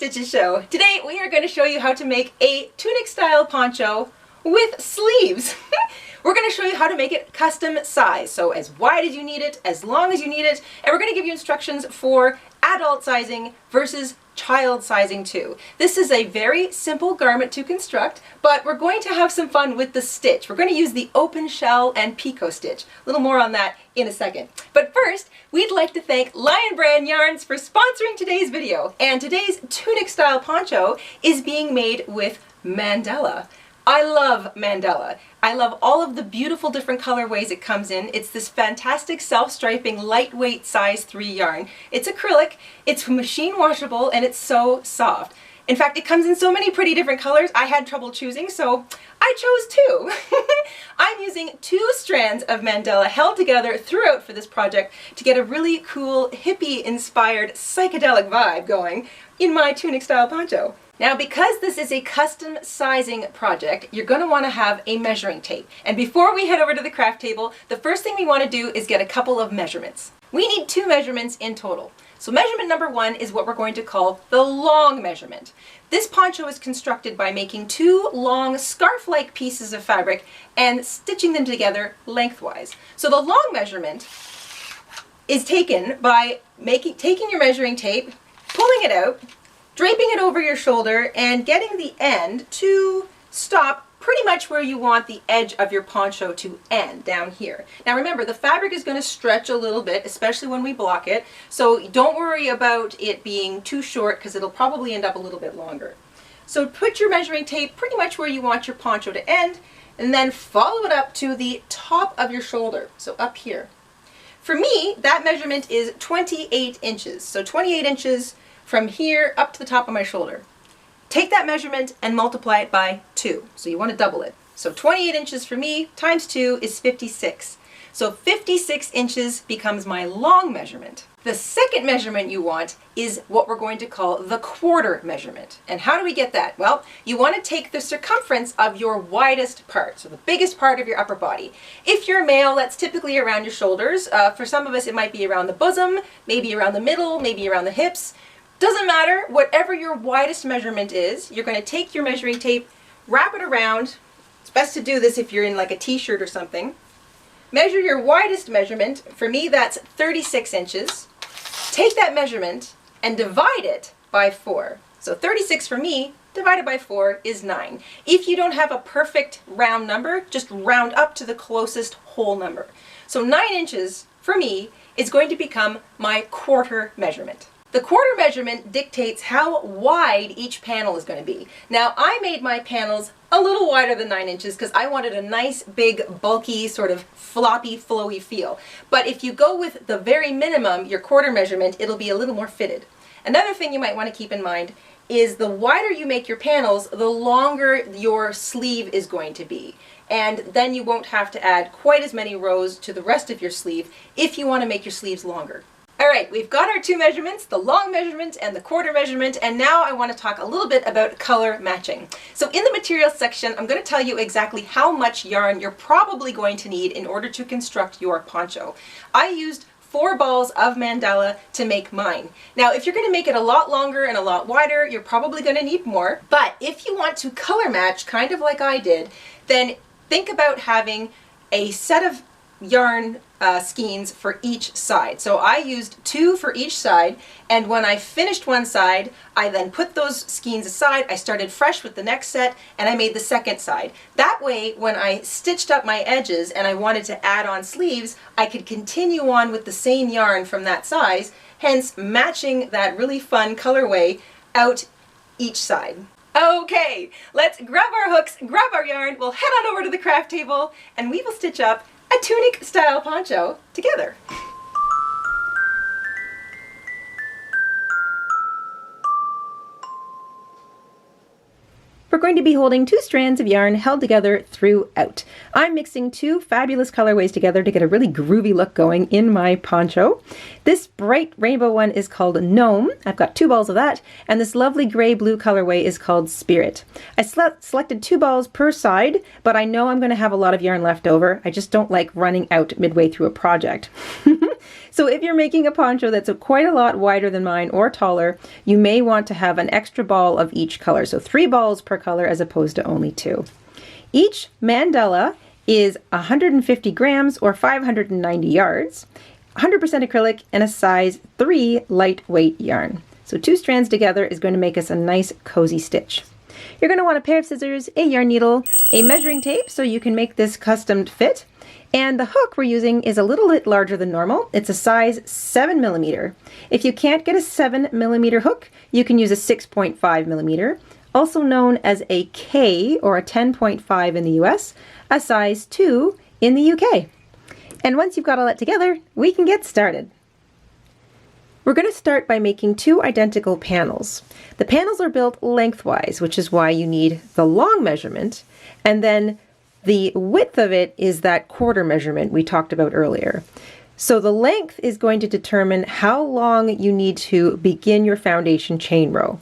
InStitches show. Today we are going to show you how to make a tunic style poncho with sleeves. We're going to show you how to make it custom size, so as wide as you need it, as long as you need it, and we're going to give you instructions for adult sizing versus child sizing too. This is a very simple garment to construct, but we're going to have some fun with the stitch. We're going to use the open shell and picot stitch. A little more on that in a second. But first, we'd like to thank Lion Brand Yarns for sponsoring today's video. And today's tunic style poncho is being made with Mandala. I love Mandala. I love all of the beautiful different colorways it comes in. It's this fantastic self-striping lightweight size 3 yarn. It's acrylic, it's machine washable, and it's so soft. In fact, it comes in so many pretty different colors, I had trouble choosing, so I chose 2. I'm using 2 strands of Mandala held together throughout for this project to get a really cool, hippie-inspired, psychedelic vibe going in my tunic style poncho. Now, because this is a custom sizing project, you're going to want to have a measuring tape. And before we head over to the craft table, the first thing we want to do is get a couple of measurements. We need 2 measurements in total. So measurement number 1 is what we're going to call the long measurement. This poncho is constructed by making 2 long scarf-like pieces of fabric and stitching them together lengthwise. So the long measurement is taken by taking your measuring tape, pulling it out, draping it over your shoulder, and getting the end to stop pretty much where you want the edge of your poncho to end, down here. Now remember, the fabric is going to stretch a little bit, especially when we block it, so don't worry about it being too short because it'll probably end up a little bit longer. So put your measuring tape pretty much where you want your poncho to end, and then follow it up to the top of your shoulder, so up here. For me, that measurement is 28 inches, so 28 inches from here up to the top of my shoulder. Take that measurement and multiply it by 2. So you want to double it. So 28 inches for me times 2 is 56. So 56 inches becomes my long measurement. The second measurement you want is what we're going to call the quarter measurement. And how do we get that? Well, you want to take the circumference of your widest part, so the biggest part of your upper body. If you're male, that's typically around your shoulders. For some of us, it might be around the bosom, maybe around the middle, maybe around the hips. Doesn't matter, whatever your widest measurement is, you're going to take your measuring tape, wrap it around. It's best to do this if you're in like a t-shirt or something. Measure your widest measurement. For me, that's 36 inches. Take that measurement and divide it by 4. So 36 for me, divided by 4 is 9. If you don't have a perfect round number, just round up to the closest whole number. So 9 inches, for me, is going to become my quarter measurement. The quarter measurement dictates how wide each panel is going to be. Now, I made my panels a little wider than 9 inches because I wanted a nice, big, bulky, sort of floppy, flowy feel. But if you go with the very minimum, your quarter measurement, it'll be a little more fitted. Another thing you might want to keep in mind is the wider you make your panels, the longer your sleeve is going to be. And then you won't have to add quite as many rows to the rest of your sleeve if you want to make your sleeves longer. All right, we've got our 2 measurements, the long measurement and the quarter measurement, and now I want to talk a little bit about color matching. So in the materials section, I'm going to tell you exactly how much yarn you're probably going to need in order to construct your poncho. I used 4 balls of Mandala to make mine. Now, if you're going to make it a lot longer and a lot wider, you're probably going to need more. But if you want to color match, kind of like I did, then think about having a set of yarn skeins for each side. So I used 2 for each side, and when I finished one side, I then put those skeins aside, I started fresh with the next set, and I made the second side. That way, when I stitched up my edges and I wanted to add on sleeves, I could continue on with the same yarn from that size, hence matching that really fun colorway out each side. Okay, let's grab our hooks, grab our yarn, we'll head on over to the craft table, and we will stitch up a tunic style poncho together. we're going to be holding 2 strands of yarn held together throughout. I'm mixing 2 fabulous colorways together to get a really groovy look going in my poncho. This bright rainbow one is called Gnome. I've got 2 balls of that, and this lovely gray blue colorway is called Spirit. I selected 2 balls per side, but I know I'm going to have a lot of yarn left over. I just don't like running out midway through a project. So if you're making a poncho that's quite a lot wider than mine or taller, you may want to have an extra ball of each color. So 3 balls per color as opposed to only 2. Each mandala is 150 grams or 590 yards, 100% acrylic, and a size 3 lightweight yarn. So 2 strands together is going to make us a nice cozy stitch. You're going to want a pair of scissors, a yarn needle, a measuring tape so you can make this custom fit. And the hook we're using is a little bit larger than normal. It's a size 7mm. If you can't get a 7mm hook, you can use a 6.5mm, also known as a K or a 10.5 in the US, a size 2 in the UK. And once you've got all that together, we can get started. We're going to start by making 2 identical panels. The panels are built lengthwise, which is why you need the long measurement, and then the width of it is that quarter measurement we talked about earlier. So the length is going to determine how long you need to begin your foundation chain row.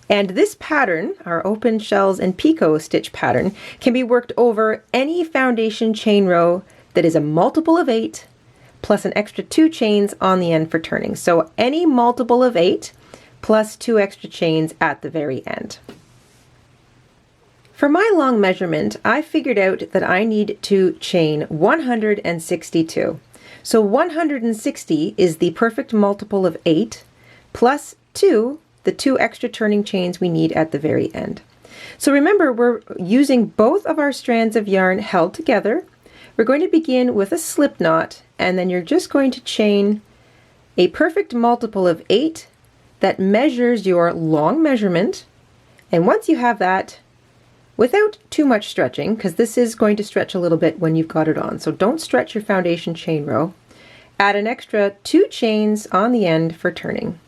And this pattern, our open shells and picot stitch pattern, can be worked over any foundation chain row that is a multiple of 8 plus an extra 2 chains on the end for turning. So any multiple of 8 plus 2 extra chains at the very end. For my long measurement, I figured out that I need to chain 162. So 160 is the perfect multiple of 8 plus 2, the 2 extra turning chains we need at the very end. So remember, we're using both of our strands of yarn held together. We're going to begin with a slip knot, and then you're just going to chain a perfect multiple of 8 that measures your long measurement. And once you have that, without too much stretching, because this is going to stretch a little bit when you've got it on, so don't stretch your foundation chain row, add an extra 2 chains on the end for turning.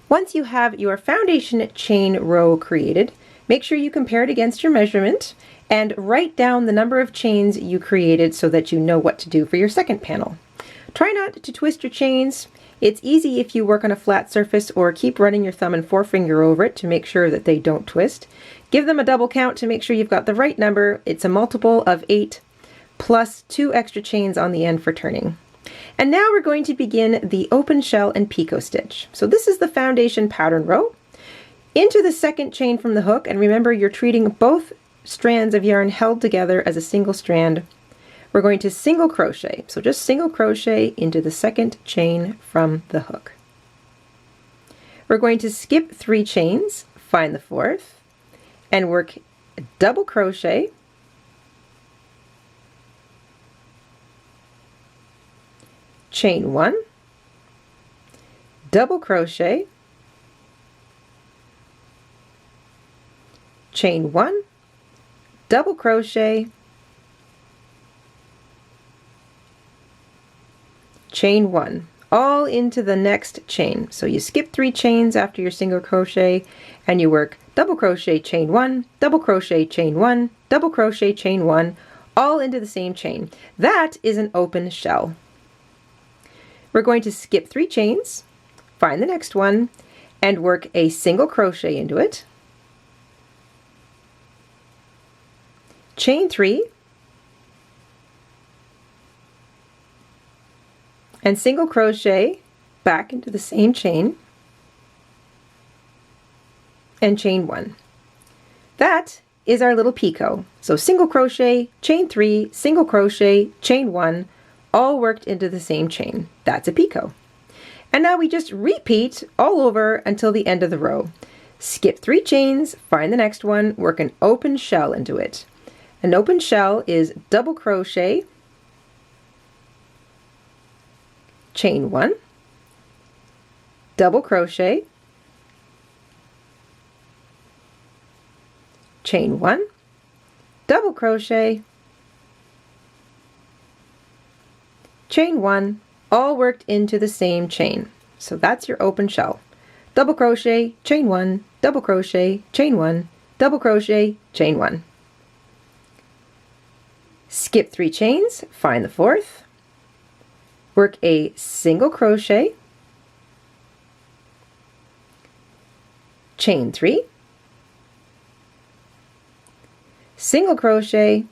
Once you have your foundation chain row created, make sure you compare it against your measurement and write down the number of chains you created so that you know what to do for your second panel. Try not to twist your chains. It's easy if you work on a flat surface, or keep running your thumb and forefinger over it to make sure that they don't twist. Give them a double count to make sure you've got the right number. It's a multiple of 8 plus 2 extra chains on the end for turning. And now we're going to begin the open shell and picot stitch. So this is the foundation pattern row. Into the second chain from the hook, and remember you're treating both strands of yarn held together as a single strand. We're going to single crochet, so just single crochet into the second chain from the hook. We're going to skip 3 chains, find the 4th, and work a double crochet, chain 1, double crochet, chain 1, double crochet, chain 1, all into the next chain. So you skip 3 chains after your single crochet, and you work double crochet, chain 1, double crochet, chain 1, double crochet, chain 1, all into the same chain. That is an open shell. We're going to skip 3 chains, find the next one, and work a single crochet into it, chain 3, and single crochet back into the same chain, and chain 1. That is our little picot. So single crochet, chain 3, single crochet, chain 1, all worked into the same chain. That's a picot. And now we just repeat all over until the end of the row. Skip 3 chains, find the next one, work an open shell into it. An open shell is double crochet, chain 1, double crochet, chain 1, double crochet, chain 1, all worked into the same chain. So that's your open shell. double crochet, chain 1, double crochet, chain 1, double crochet, chain 1. Skip 3 chains, find the 4th, work a single crochet, chain 3, single crochet,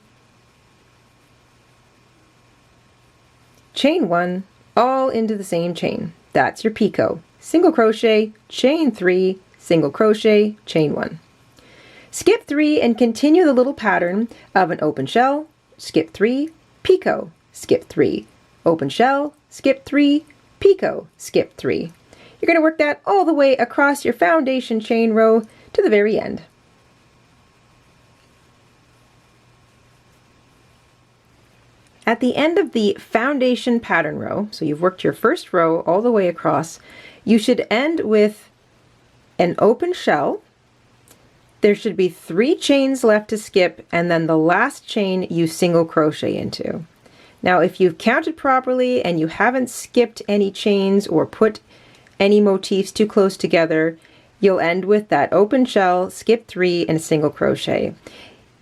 chain 1, all into the same chain. That's your picot. Single crochet, chain 3, single crochet, chain 1. Skip 3 and continue the little pattern of an open shell, skip 3, picot, skip 3, open shell, skip 3, picot, skip 3. You're going to work that all the way across your foundation chain row to the very end. At the end of the foundation pattern row, so you've worked your first row all the way across, you should end with an open shell. There should be 3 chains left to skip, and then the last chain you single crochet into. Now if you've counted properly and you haven't skipped any chains or put any motifs too close together, you'll end with that open shell, skip 3, and single crochet.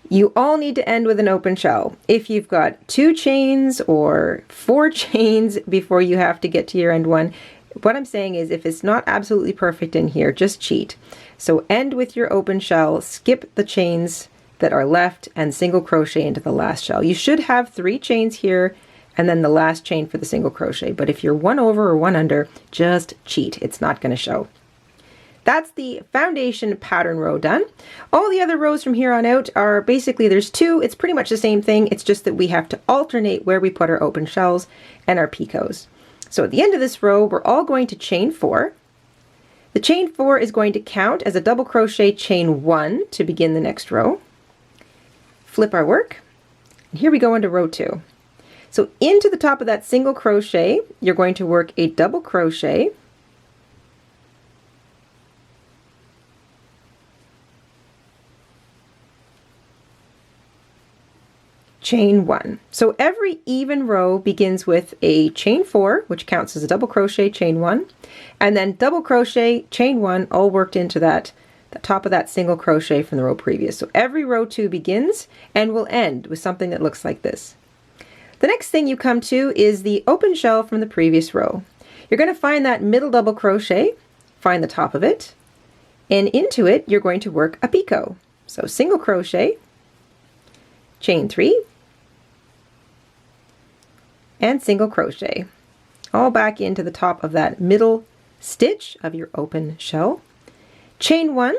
You all need to end with an open shell. If you've got 2 chains or 4 chains before you have to get to your end one, what I'm saying is if it's not absolutely perfect in here, just cheat. So end with your open shell, skip the chains that are left, and single crochet into the last shell. You should have 3 chains here and then the last chain for the single crochet, but if you're 1 over or 1 under, just cheat. It's not going to show. That's the foundation pattern row done. All the other rows from here on out are basically, there's 2. It's pretty much the same thing. It's just that we have to alternate where we put our open shells and our picots. So at the end of this row, we're all going to chain 4. The chain 4 is going to count as a double crochet chain 1 to begin the next row. Flip our work, and here we go into row 2. So into the top of that single crochet, you're going to work a double crochet, chain 1. So every even row begins with a chain 4, which counts as a double crochet, chain 1, and then double crochet, chain 1, all worked into the top of that single crochet from the row previous. So every row 2 begins and will end with something that looks like this. The next thing you come to is the open shell from the previous row. You're going to find that middle double crochet, find the top of it, and into it you're going to work a picot. So single crochet, chain 3, and single crochet, all back into the top of that middle stitch of your open shell. Chain 1.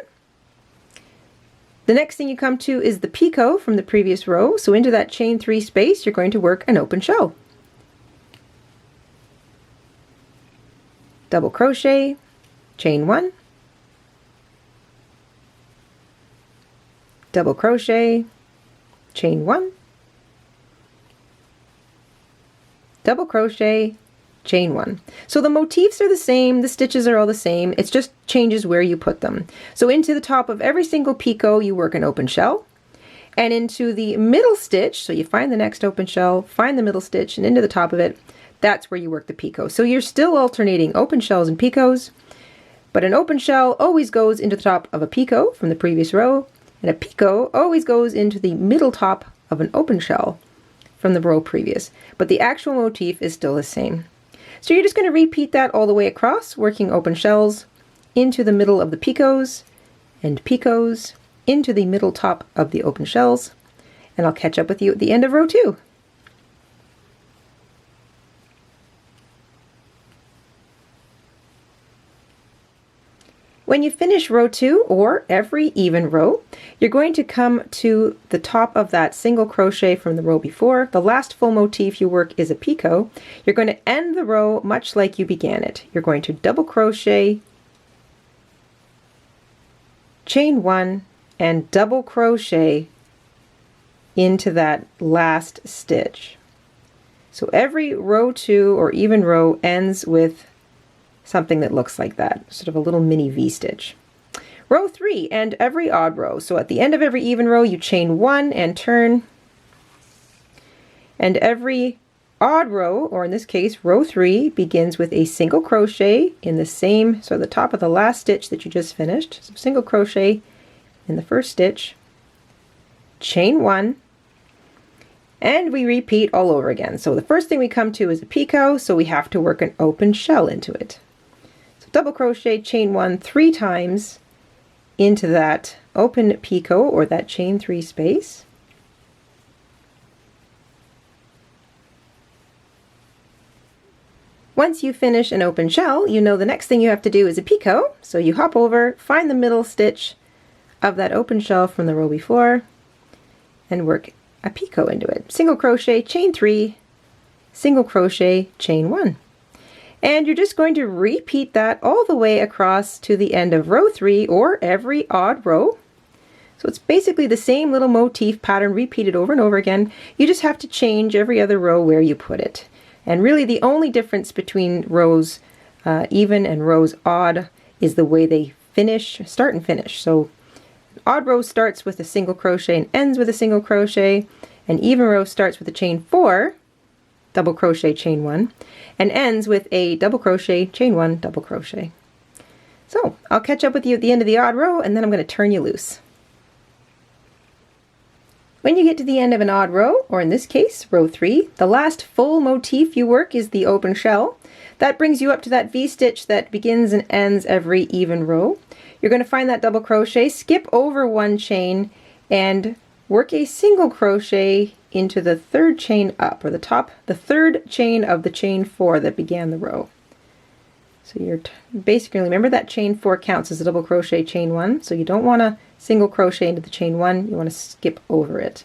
The next thing you come to is the picot from the previous row, so into that chain 3 space you're going to work an open shell. Double crochet, chain 1, double crochet, chain 1, double crochet, chain 1. So the motifs are the same, the stitches are all the same, it's just changes where you put them. So into the top of every single picot you work an open shell, and into the middle stitch, so you find the next open shell, find the middle stitch, and into the top of it, that's where you work the picot. So you're still alternating open shells and picots, but an open shell always goes into the top of a picot from the previous row, and a picot always goes into the middle top of an open shell from the row previous, but the actual motif is still the same. So you're just going to repeat that all the way across, working open shells into the middle of the picots and picots into the middle top of the open shells, and I'll catch up with you at the end of row 2. When you finish row 2, or every even row, you're going to come to the top of that single crochet from the row before. The last full motif you work is a picot. You're going to end the row much like you began it. You're going to double crochet, chain 1, and double crochet into that last stitch. So every row 2 or even row ends with something that looks like that, sort of a little mini V-stitch. Row 3, and every odd row. So at the end of every even row you chain 1 and turn, and every odd row, or in this case row 3, begins with a single crochet in the same, so the top of the last stitch that you just finished. So single crochet in the first stitch, chain 1, and we repeat all over again. So the first thing we come to is a picot, so we have to work an open shell into it. So double crochet, chain 1 3 times into that open picot, or that chain 3 space. Once you finish an open shell, you know the next thing you have to do is a picot. So you hop over, find the middle stitch of that open shell from the row before, and work a picot into it. Single crochet, chain 3, single crochet, chain 1. And you're just going to repeat that all the way across to the end of row 3, or every odd row. So it's basically the same little motif pattern repeated over and over again. You just have to change every other row where you put it. And really the only difference between rows even and rows odd is the way they finish, start and finish. So odd row starts with a single crochet and ends with a single crochet. An even row starts with a chain 4, double crochet, chain 1, and ends with a double crochet, chain 1, double crochet. So I'll catch up with you at the end of the odd row, and then I'm going to turn you loose. When you get to the end of an odd row, or in this case row 3, the last full motif you work is the open shell. That brings you up to that V-stitch that begins and ends every even row. You're going to find that double crochet, skip over 1 chain, and work a single crochet into the 3rd chain up, or the 3rd chain of the chain 4 that began the row. So you're basically, remember that chain 4 counts as a double crochet, chain 1, so you don't want to single crochet into the chain 1, you want to skip over it.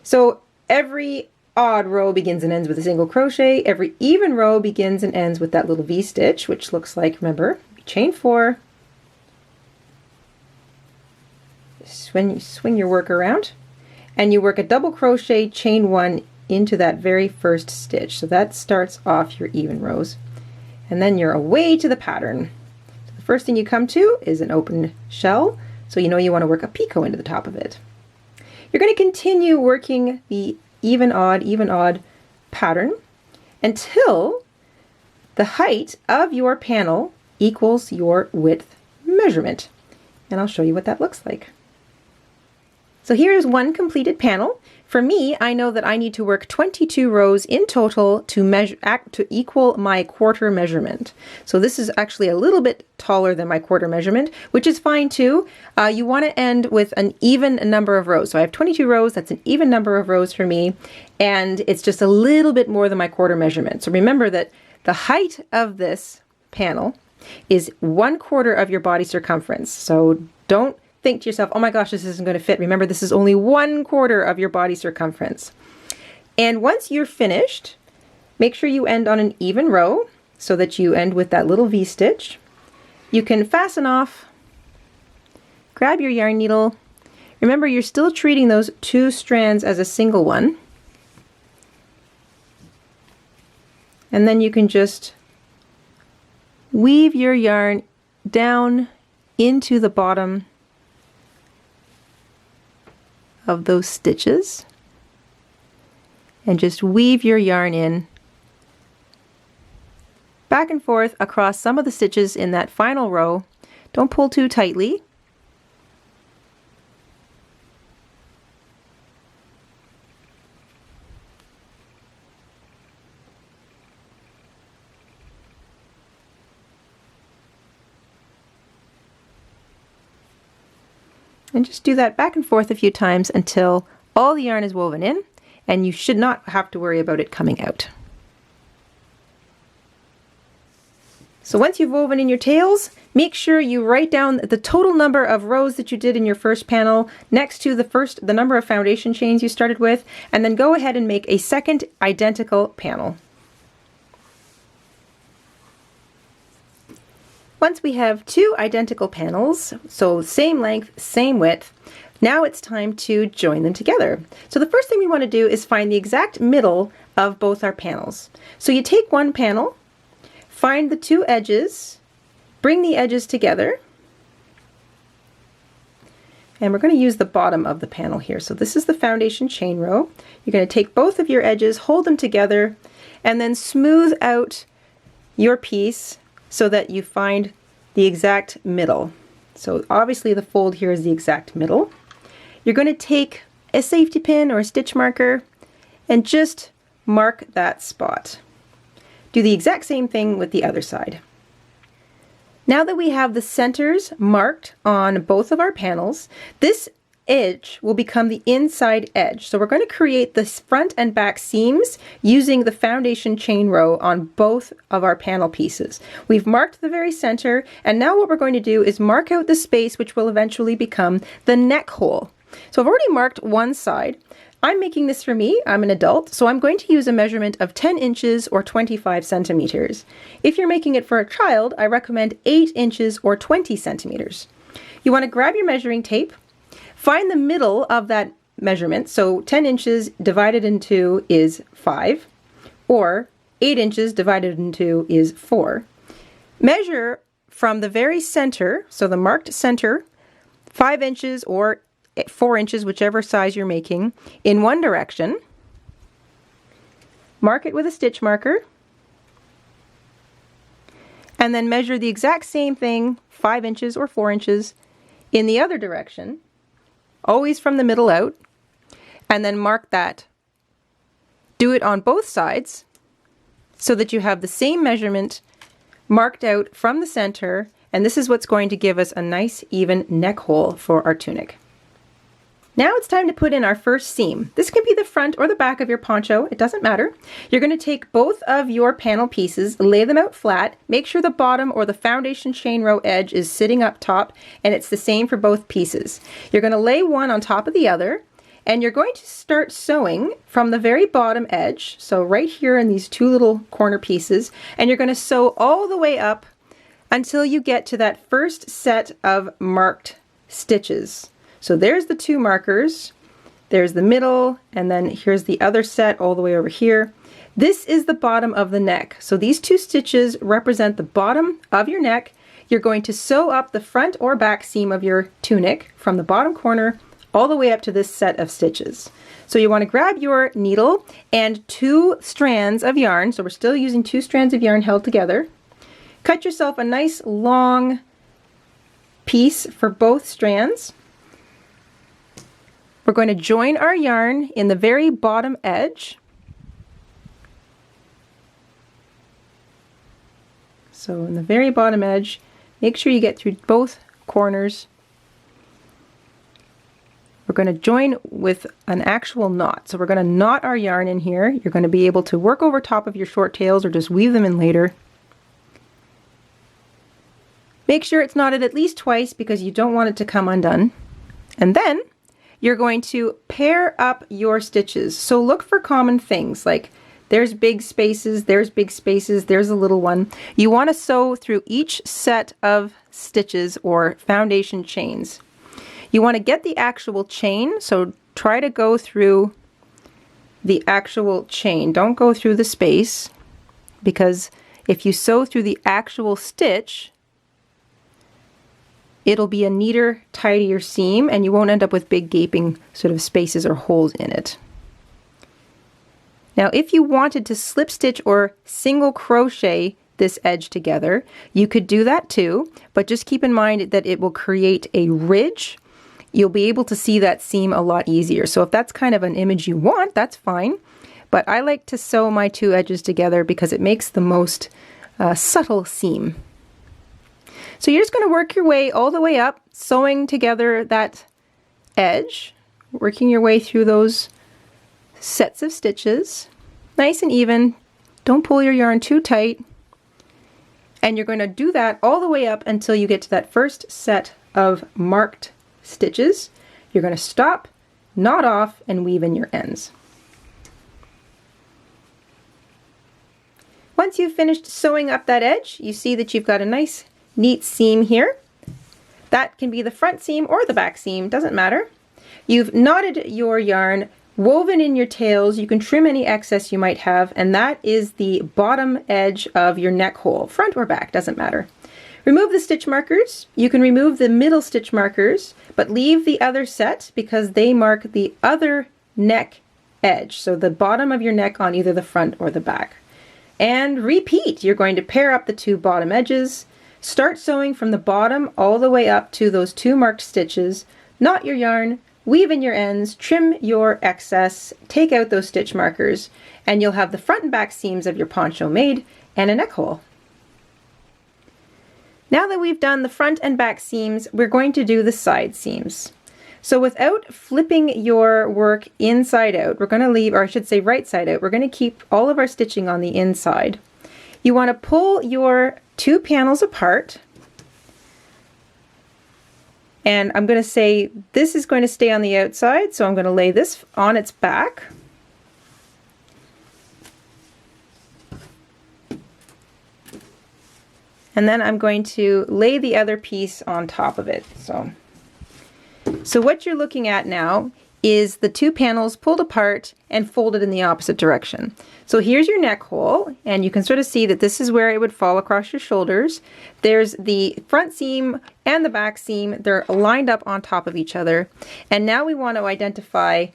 So every odd row begins and ends with a single crochet, every even row begins and ends with that little V-stitch, which looks like, remember, chain 4, swing your work around, and you work a double crochet, chain 1 into that very first stitch. So that starts off your even rows, and then you're away to the pattern. So the first thing you come to is an open shell, so you know you want to work a picot into the top of it. You're going to continue working the even odd pattern until the height of your panel equals your width measurement, and I'll show you what that looks like. So here's one completed panel. For me, I know that I need to work 22 rows in total to equal my quarter measurement. So this is actually a little bit taller than my quarter measurement, which is fine too. You want to end with an even number of rows. So I have 22 rows, that's an even number of rows for me, and it's just a little bit more than my quarter measurement. So remember that the height of this panel is 1/4 of your body circumference. So don't think to yourself, oh my gosh, this isn't going to fit. Remember, this is only 1/4 of your body circumference. And once you're finished, make sure you end on an even row so that you end with that little V-stitch. You can fasten off, grab your yarn needle. Remember, you're still treating those 2 strands as a single one. And then you can just weave your yarn down into the bottom of those stitches, and just weave your yarn in back and forth across some of the stitches in that final row. Don't pull too tightly. And just do that back and forth a few times until all the yarn is woven in, and you should not have to worry about it coming out. So once you've woven in your tails, make sure you write down the total number of rows that you did in your first panel next to the number of foundation chains you started with, and then go ahead and make a second identical panel. Once we have 2 identical panels, so same length, same width, now it's time to join them together. So the first thing we want to do is find the exact middle of both our panels. So you take one panel, find the 2 edges, bring the edges together, and we're going to use the bottom of the panel here. So this is the foundation chain row. You're going to take both of your edges, hold them together, and then smooth out your piece so that you find the exact middle. So obviously the fold here is the exact middle. You're going to take a safety pin or a stitch marker and just mark that spot. Do the exact same thing with the other side. Now that we have the centers marked on both of our panels, this edge will become the inside edge. So we're going to create the front and back seams using the foundation chain row on both of our panel pieces. We've marked the very center, and now what we're going to do is mark out the space which will eventually become the neck hole. So I've already marked one side. I'm making this for me, I'm an adult, so I'm going to use a measurement of 10 inches or 25 centimeters. If you're making it for a child, I recommend 8 inches or 20 centimeters. You want to grab your measuring tape, find the middle of that measurement, so 10 inches divided in 2 is 5, or 8 inches divided in 2 is 4. Measure from the very center, so the marked center, 5 inches or 4 inches, whichever size you're making, in one direction. Mark it with a stitch marker, and then measure the exact same thing, 5 inches or 4 inches, in the other direction, always from the middle out, and then mark that. Do it on both sides so that you have the same measurement marked out from the center, and this is what's going to give us a nice even neck hole for our tunic. Now it's time to put in our first seam. This can be the front or the back of your poncho, it doesn't matter. You're going to take both of your panel pieces, lay them out flat, make sure the bottom or the foundation chain row edge is sitting up top, and it's the same for both pieces. You're going to lay one on top of the other, and you're going to start sewing from the very bottom edge, so right here in these two little corner pieces, and you're going to sew all the way up until you get to that first set of marked stitches. So there's the two markers, there's the middle, and then here's the other set all the way over here. This is the bottom of the neck. So these two stitches represent the bottom of your neck. You're going to sew up the front or back seam of your tunic from the bottom corner all the way up to this set of stitches. So you want to grab your needle and 2 strands of yarn. So we're still using 2 strands of yarn held together. Cut yourself a nice long piece for both strands. We're going to join our yarn in the very bottom edge. So in the very bottom edge, make sure you get through both corners. We're going to join with an actual knot. So we're going to knot our yarn in here. You're going to be able to work over top of your short tails or just weave them in later. Make sure it's knotted at least twice because you don't want it to come undone. And then you're going to pair up your stitches. So look for common things like there's big spaces, there's big spaces, there's a little one. You want to sew through each set of stitches or foundation chains. You want to get the actual chain, so try to go through the actual chain. Don't go through the space, because if you sew through the actual stitch, it'll be a neater, tidier seam, and you won't end up with big gaping sort of spaces or holes in it. Now, if you wanted to slip stitch or single crochet this edge together, you could do that too, but just keep in mind that it will create a ridge. You'll be able to see that seam a lot easier. So if that's kind of an image you want, that's fine. But I like to sew my 2 edges together because it makes the most subtle seam. So you're just going to work your way all the way up, sewing together that edge, working your way through those sets of stitches, nice and even. Don't pull your yarn too tight. And you're going to do that all the way up until you get to that first set of marked stitches. You're going to stop, knot off, and weave in your ends. Once you've finished sewing up that edge, you see that you've got a nice neat seam here. That can be the front seam or the back seam, doesn't matter. You've knotted your yarn, woven in your tails. You can trim any excess you might have, and that is the bottom edge of your neck hole, front or back, doesn't matter. Remove the stitch markers. You can remove the middle stitch markers, but leave the other set because they mark the other neck edge, so the bottom of your neck on either the front or the back. And repeat. You're going to pair up the two bottom edges, start sewing from the bottom all the way up to those two marked stitches, knot your yarn, weave in your ends, trim your excess, take out those stitch markers, and you'll have the front and back seams of your poncho made and a neck hole. Now that we've done the front and back seams, we're going to do the side seams. So without flipping your work inside out, we're going to leave, or I should say right side out, we're going to keep all of our stitching on the inside. You want to pull your two panels apart, and I'm going to say this is going to stay on the outside, so I'm going to lay this on its back. And then I'm going to lay the other piece on top of it. So what you're looking at now is the two panels pulled apart and folded in the opposite direction. So here's your neck hole, and you can sort of see that this is where it would fall across your shoulders. There's the front seam and the back seam. They're lined up on top of each other. And now we want to identify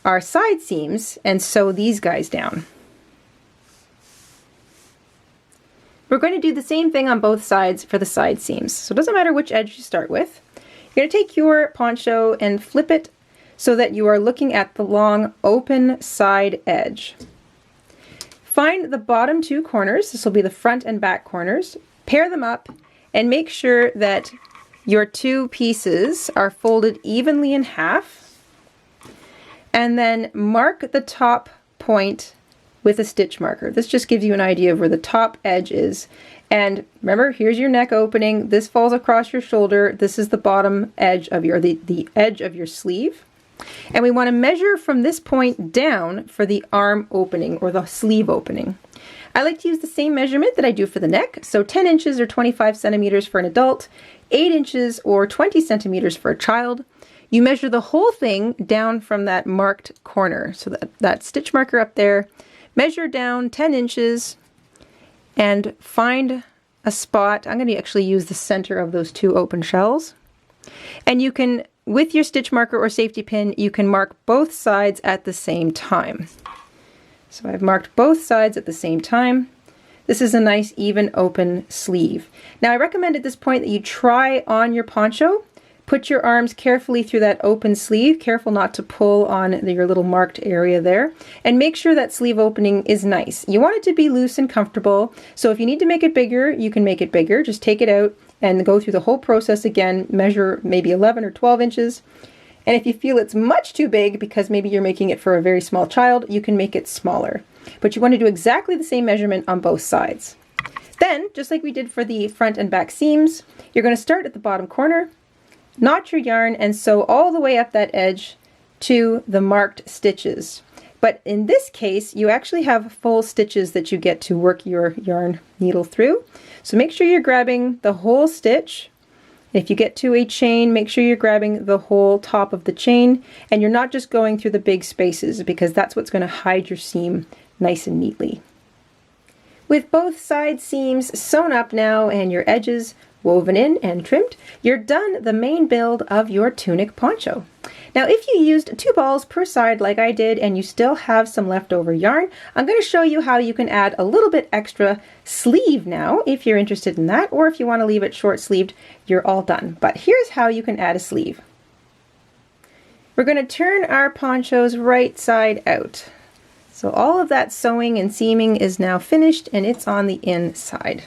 our side seams and sew these guys down. We're going to do the same thing on both sides for the side seams. So it doesn't matter which edge you start with. You're going to take your poncho and flip it so that you are looking at the long open side edge. Find the bottom two corners, this will be the front and back corners, pair them up and make sure that your two pieces are folded evenly in half, and then mark the top point with a stitch marker. This just gives you an idea of where the top edge is. And remember, here's your neck opening. This falls across your shoulder. This is the bottom edge of your, the edge of your sleeve. And we want to measure from this point down for the arm opening or the sleeve opening. I like to use the same measurement that I do for the neck. So 10 inches or 25 centimeters for an adult, 8 inches or 20 centimeters for a child. You measure the whole thing down from that marked corner. So that stitch marker up there, measure down 10 inches and find a spot. I'm going to actually use the center of those two open shells. And you can, with your stitch marker or safety pin, you can mark both sides at the same time. So I've marked both sides at the same time. This is a nice even open sleeve. Now I recommend at this point that you try on your poncho. Put your arms carefully through that open sleeve, careful not to pull on your little marked area there, and make sure that sleeve opening is nice. You want it to be loose and comfortable, so if you need to make it bigger, you can make it bigger. Just take it out and go through the whole process again, measure maybe 11 or 12 inches, and if you feel it's much too big because maybe you're making it for a very small child, you can make it smaller. But you want to do exactly the same measurement on both sides. Then, just like we did for the front and back seams, you're going to start at the bottom corner, knot your yarn and sew all the way up that edge to the marked stitches. But in this case, you actually have full stitches that you get to work your yarn needle through. So make sure you're grabbing the whole stitch. If you get to a chain, make sure you're grabbing the whole top of the chain, and you're not just going through the big spaces, because that's what's going to hide your seam nice and neatly. With both side seams sewn up now and your edges woven in and trimmed, you're done the main build of your tunic poncho. Now if you used 2 balls per side like I did and you still have some leftover yarn, I'm going to show you how you can add a little bit extra sleeve now if you're interested in that, or if you want to leave it short sleeved, you're all done. But here's how you can add a sleeve. We're going to turn our ponchos right side out. So all of that sewing and seaming is now finished and it's on the inside.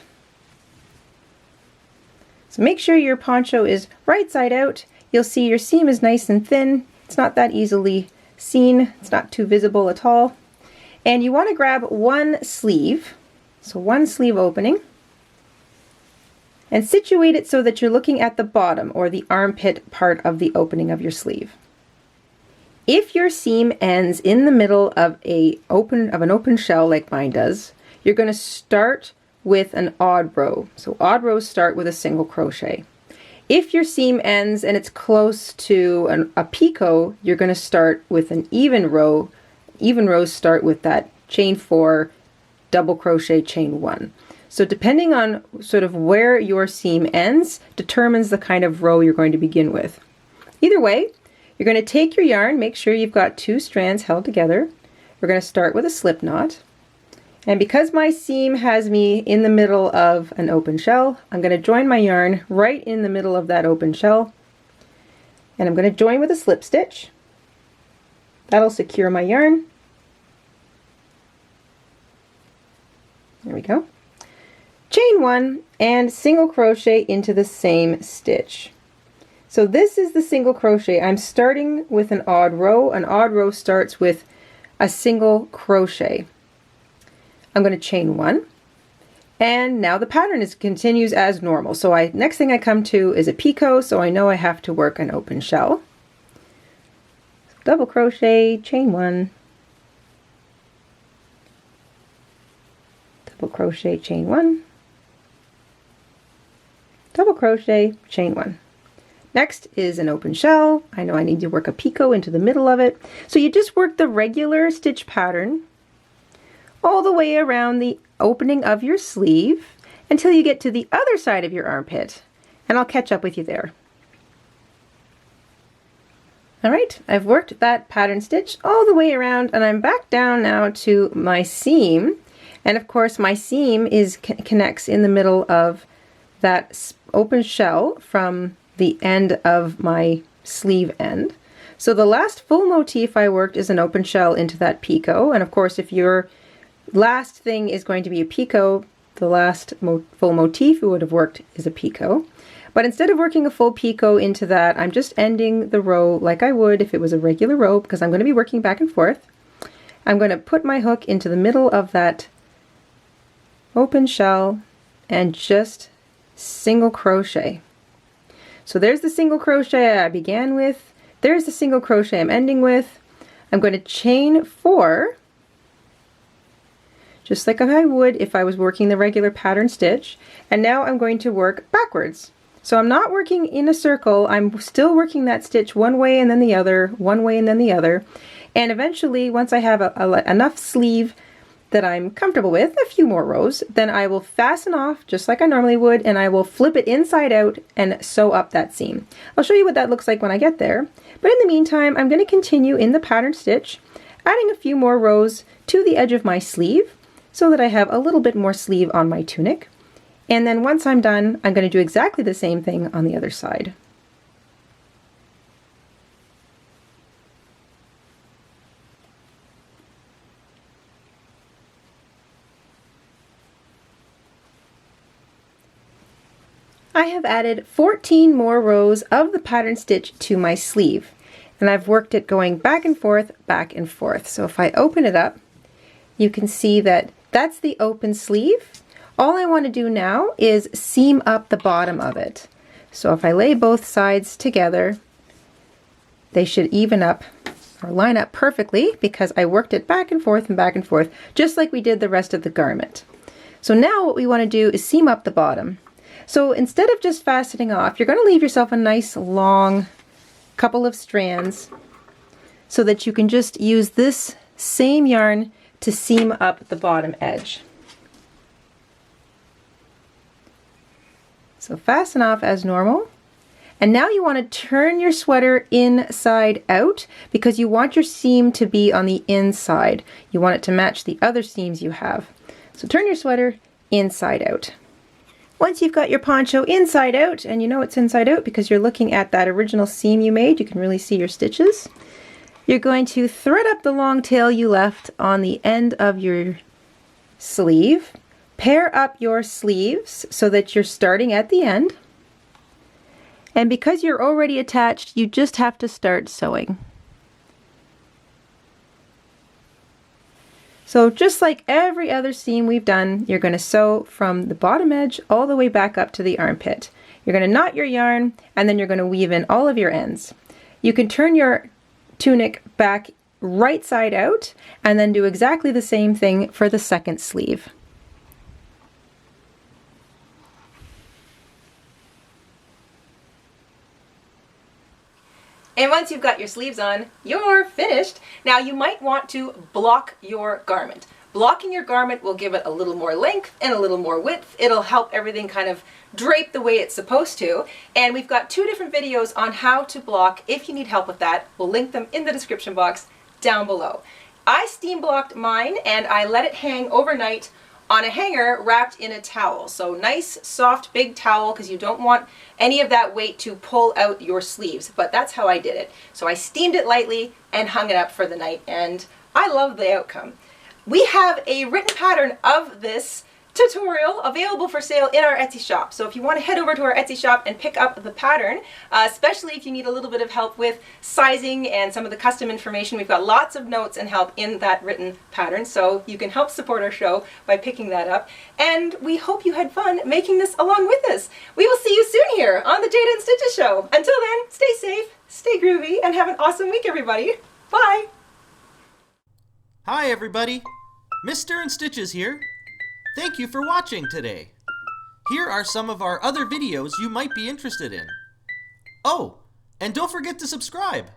So make sure your poncho is right side out. You'll see your seam is nice and thin. It's not that easily seen. It's not too visible at all. And you want to grab one sleeve, so one sleeve opening, and situate it so that you're looking at the bottom or the armpit part of the opening of your sleeve. If your seam ends in the middle of an open shell like mine does, you're going to start with an odd row. So odd rows start with a single crochet. If your seam ends and it's close to a picot, you're going to start with an even row. Even rows start with that chain 4, double crochet, chain 1. So depending on sort of where your seam ends determines the kind of row you're going to begin with. Either way, you're going to take your yarn, make sure you've got 2 strands held together. We're going to start with a slip knot. And because my seam has me in the middle of an open shell, I'm going to join my yarn right in the middle of that open shell. And I'm going to join with a slip stitch. That'll secure my yarn. There we go. Chain one and single crochet into the same stitch. So this is the single crochet. I'm starting with an odd row. An odd row starts with a single crochet. I'm going to chain one, and now the pattern continues as normal. So next thing I come to is a picot, so I know I have to work an open shell. So double crochet, chain one, double crochet, chain one, double crochet, chain one. Next is an open shell. I know I need to work a picot into the middle of it. So you just work the regular stitch pattern all the way around the opening of your sleeve until you get to the other side of your armpit, and I'll catch up with you there. All right, I've worked that pattern stitch all the way around, and I'm back down now to my seam. And of course my seam connects in the middle of that open shell from the end of my sleeve end. So the last full motif I worked is an open shell into that picot, and of course if your last thing is going to be a picot, the last full motif you would have worked is a picot. But instead of working a full picot into that, I'm just ending the row like I would if it was a regular row, because I'm going to be working back and forth. I'm going to put my hook into the middle of that open shell and just single crochet. So there's the single crochet I began with, there's the single crochet I'm ending with. I'm going to chain 4, just like I would if I was working the regular pattern stitch, and now I'm going to work backwards. So I'm not working in a circle, I'm still working that stitch one way and then the other, one way and then the other, and eventually once I have enough sleeve that I'm comfortable with, a few more rows, then I will fasten off just like I normally would, and I will flip it inside out and sew up that seam. I'll show you what that looks like when I get there, but in the meantime I'm going to continue in the pattern stitch, adding a few more rows to the edge of my sleeve so that I have a little bit more sleeve on my tunic. And then once I'm done, I'm going to do exactly the same thing on the other side. I have added 14 more rows of the pattern stitch to my sleeve, and I've worked it going back and forth, back and forth. So if I open it up, you can see that that's the open sleeve. All I want to do now is seam up the bottom of it. So if I lay both sides together, they should even up or line up perfectly because I worked it back and forth, just like we did the rest of the garment. So now what we want to do is seam up the bottom. So instead of just fastening off, you're going to leave yourself a nice long couple of strands so that you can just use this same yarn to seam up the bottom edge. So fasten off as normal. And now you want to turn your sweater inside out because you want your seam to be on the inside. You want it to match the other seams you have. So turn your sweater inside out. Once you've got your poncho inside out, and you know it's inside out because you're looking at that original seam you made, you can really see your stitches, you're going to thread up the long tail you left on the end of your sleeve, pair up your sleeves so that you're starting at the end, and because you're already attached, you just have to start sewing. So just like every other seam we've done, you're going to sew from the bottom edge all the way back up to the armpit. You're going to knot your yarn, and then you're going to weave in all of your ends. You can turn your tunic back right side out and then do exactly the same thing for the second sleeve. And once you've got your sleeves on, you're finished. Now you might want to block your garment. Blocking your garment will give it a little more length and a little more width. It'll help everything kind of drape the way it's supposed to. And we've got 2 different videos on how to block. If you need help with that, we'll link them in the description box down below. I steam blocked mine and I let it hang overnight on a hanger wrapped in a towel. So nice, soft, big towel, because you don't want any of that weight to pull out your sleeves. But that's how I did it. So I steamed it lightly and hung it up for the night, and I love the outcome. We have a written pattern of this tutorial available for sale in our Etsy shop. So if you want to head over to our Etsy shop and pick up the pattern, especially if you need a little bit of help with sizing and some of the custom information, we've got lots of notes and help in that written pattern. So you can help support our show by picking that up. And we hope you had fun making this along with us. We will see you soon here on the Jayda and Stitches show. Until then, stay safe, stay groovy, and have an awesome week, everybody. Bye. Hi, everybody. Mr. InStitches here. Thank you for watching today. Here are some of our other videos you might be interested in. Oh, and don't forget to subscribe.